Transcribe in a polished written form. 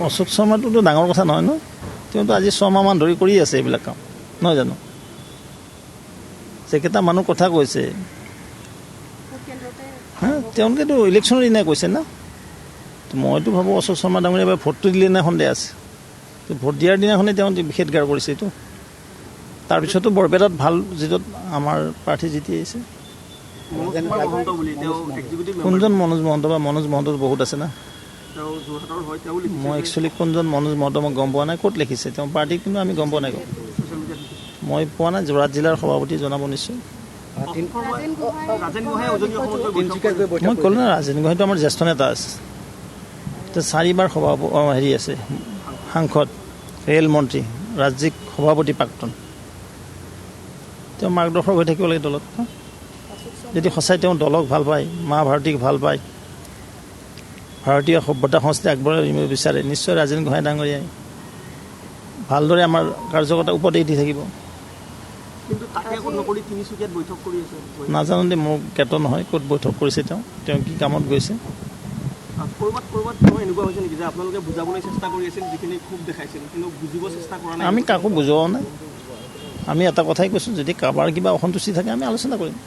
অশোক শৰ্মাটোতো ডাঙৰ কথা নহয় ন, তেওঁতো আজি 6 মাহমান ধৰি কৰি আছে এইবিলাক কাম, নহয় জানো? যিকেইটা মানুহ কথা কৈছে তেওঁলোকেতো ইলেকশ্যনৰ দিনাই কৈছে না। মইতো ভাবোঁ অশোক শৰ্মা ডাঙৰীয়া এবাৰ ভোটটো দিলে নে সন্দেহ আছে। ভোট দিয়াৰ দিনাখনেই তেওঁ বিশেষগাৰ কৰিছে এইটো। তাৰপিছতো বৰপেটাত ভাল যিটো আমাৰ প্ৰাৰ্থী জিতি আহিছে। কোনজন মনোজ মহন্ত বা মনোজ মহন্ত বহুত আছে না। মই একচুৱেলি কোনজন মনোজ মহন্ত মই গম পোৱা নাই, ক'ত লিখিছে তেওঁ পাৰ্টি, কিন্তু আমি গম পোৱা নাই। মই পোৱা নাই, যোৰহাট জিলাৰ সভাপতি জনাব নিশ্চয়। মই ক'লো না, ৰাজেন গোহাঁইটো আমাৰ জ্যেষ্ঠ নেতা আছে, 4বাৰ হেৰি আছে সাংসদ, ৰেল মন্ত্ৰী, ৰাজ্যিক সভাপতি প্ৰাক্তন। তেওঁ মাৰ্গদৰ্শক হৈ থাকিব লাগে দলত। যদি সঁচাই তেওঁ দলক ভাল পায়, মা ভাৰতীক ভাল পায়, ভাৰতীয় সভ্যতা সংস্কৃতি আগবঢ়াই বিচাৰে, নিশ্চয় ৰাজেন গোহাঁই ডাঙৰীয়াই ভালদৰে আমাৰ কাৰ্যকৰ্তা উপদেশ দি থাকিব। নাজানো দে, মোৰ জ্ঞাত নহয় ক'ত বৈঠক কৰিছে তেওঁ কি কামত গৈছে। আমি কাকো বুজোৱাও নাই। আমি এটা কথাই কৈছোঁ, যদি কাৰোবাৰ কিবা অসন্তুষ্টি থাকে আমি আলোচনা কৰিম।